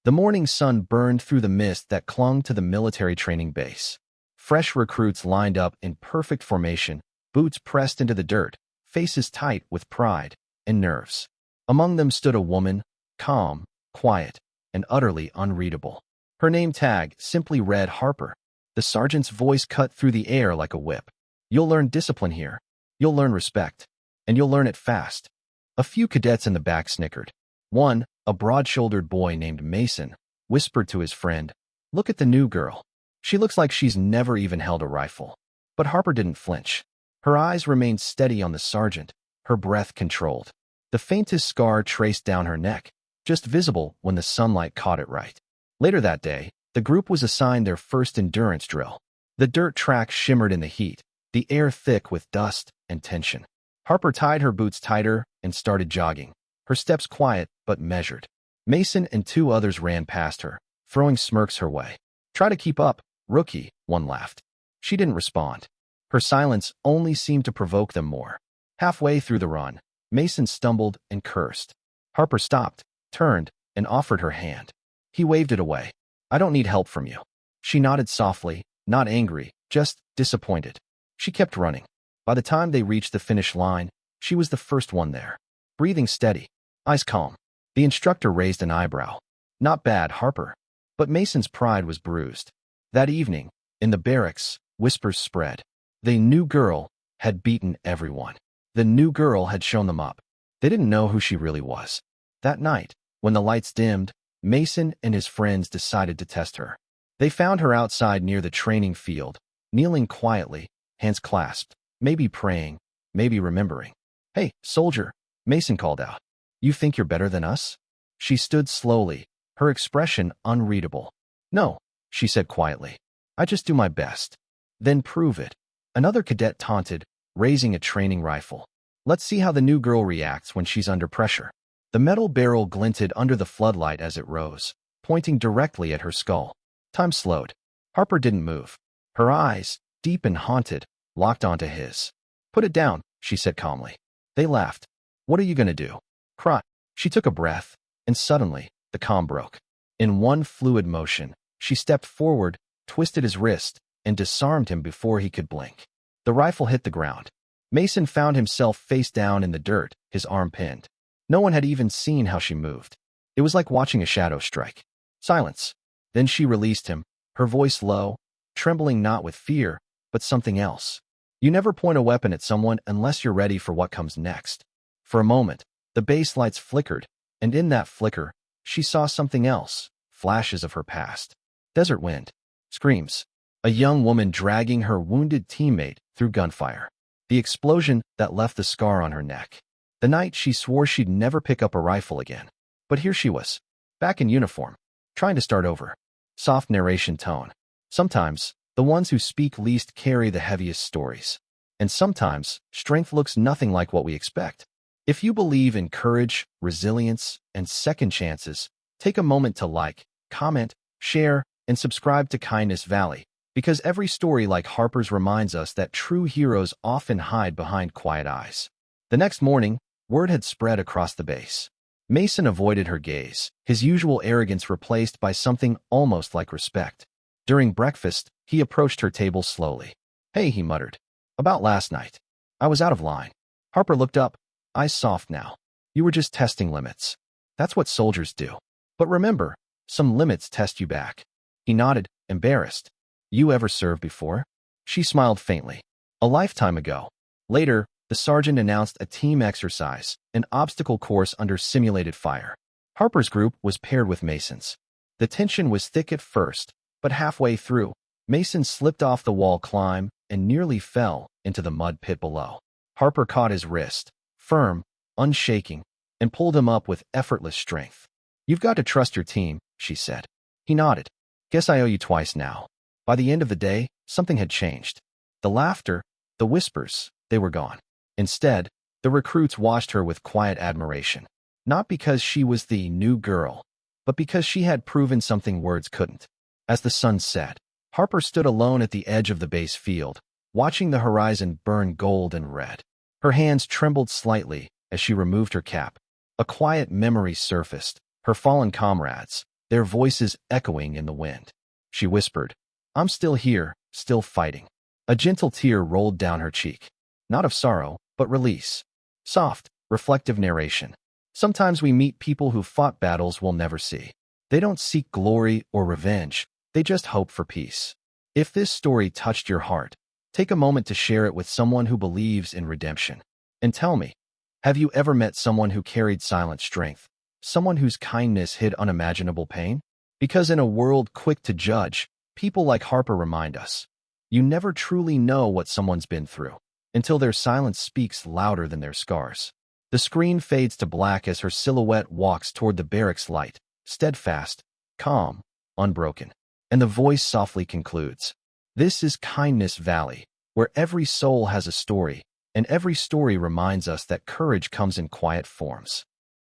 The morning sun burned through the mist that clung to the military training base. Fresh recruits lined up in perfect formation, boots pressed into the dirt, faces tight with pride and nerves. Among them stood a woman, calm, quiet, and utterly unreadable. Her name tag simply read Harper. The sergeant's voice cut through the air like a whip. "You'll learn discipline here. You'll learn respect. And you'll learn it fast." A few cadets in the back snickered. One, a broad-shouldered boy named Mason, whispered to his friend, "Look at the new girl. She looks like she's never even held a rifle." But Harper didn't flinch. Her eyes remained steady on the sergeant, her breath controlled. The faintest scar traced down her neck, just visible when the sunlight caught it right. Later that day, the group was assigned their first endurance drill. The dirt track shimmered in the heat, the air thick with dust and tension. Harper tied her boots tighter and started jogging, her steps quiet but measured. Mason and two others ran past her, throwing smirks her way. "Try to keep up, rookie," one laughed. She didn't respond. Her silence only seemed to provoke them more. Halfway through the run, Mason stumbled and cursed. Harper stopped, turned, and offered her hand. He waved it away. "I don't need help from you." She nodded softly, not angry, just disappointed. She kept running. By the time they reached the finish line, she was the first one there. Breathing steady, eyes calm. The instructor raised an eyebrow. "Not bad, Harper." But Mason's pride was bruised. That evening, in the barracks, whispers spread. The new girl had beaten everyone. The new girl had shown them up. They didn't know who she really was. That night, when the lights dimmed, Mason and his friends decided to test her. They found her outside near the training field, kneeling quietly, hands clasped, maybe praying, maybe remembering. "Hey, soldier," Mason called out. "You think you're better than us?" She stood slowly, her expression unreadable. "No," she said quietly. "I just do my best." "Then prove it." Another cadet taunted, raising a training rifle. "Let's see how the new girl reacts when she's under pressure." The metal barrel glinted under the floodlight as it rose, pointing directly at her skull. Time slowed. Harper didn't move. Her eyes, deep and haunted, locked onto his. "Put it down," she said calmly. They laughed. "What are you going to do? Cry?" She took a breath, and suddenly, the calm broke. In one fluid motion, she stepped forward, twisted his wrist, and disarmed him before he could blink. The rifle hit the ground. Mason found himself face down in the dirt, his arm pinned. No one had even seen how she moved. It was like watching a shadow strike. Silence. Then she released him, her voice low, trembling not with fear, but something else. "You never point a weapon at someone unless you're ready for what comes next." For a moment, the base lights flickered, and in that flicker, she saw something else, flashes of her past. Desert wind. Screams. A young woman dragging her wounded teammate through gunfire. The explosion that left the scar on her neck. The night she swore she'd never pick up a rifle again. But here she was, back in uniform, trying to start over. Soft narration tone. Sometimes, the ones who speak least carry the heaviest stories. And sometimes, strength looks nothing like what we expect. If you believe in courage, resilience, and second chances, take a moment to like, comment, share, and subscribe to Kindness Valley, because every story like Harper's reminds us that true heroes often hide behind quiet eyes. The next morning, word had spread across the base. Mason avoided her gaze, his usual arrogance replaced by something almost like respect. During breakfast, he approached her table slowly. "Hey," he muttered. "About last night. I was out of line." Harper looked up, eyes soft now. "You were just testing limits. That's what soldiers do. But remember, some limits test you back." He nodded, embarrassed. "You ever served before?" She smiled faintly. "A lifetime ago." Later, the sergeant announced a team exercise, an obstacle course under simulated fire. Harper's group was paired with Mason's. The tension was thick at first, but halfway through, Mason slipped off the wall climb and nearly fell into the mud pit below. Harper caught his wrist, firm, unshaking, and pulled him up with effortless strength. "You've got to trust your team," she said. He nodded. "Guess I owe you twice now." By the end of the day, something had changed. The laughter, the whispers, they were gone. Instead, the recruits watched her with quiet admiration. Not because she was the new girl, but because she had proven something words couldn't. As the sun set, Harper stood alone at the edge of the base field, watching the horizon burn gold and red. Her hands trembled slightly as she removed her cap. A quiet memory surfaced, her fallen comrades, their voices echoing in the wind. She whispered, "I'm still here, still fighting." A gentle tear rolled down her cheek. Not of sorrow, but release. Soft, reflective narration. Sometimes we meet people who fought battles we'll never see. They don't seek glory or revenge, they just hope for peace. If this story touched your heart, take a moment to share it with someone who believes in redemption. And tell me, have you ever met someone who carried silent strength? Someone whose kindness hid unimaginable pain? Because in a world quick to judge, people like Harper remind us, you never truly know what someone's been through until their silence speaks louder than their scars. The screen fades to black as her silhouette walks toward the barracks light, steadfast, calm, unbroken. And the voice softly concludes, "This is Kindness Valley, where every soul has a story, and every story reminds us that courage comes in quiet forms."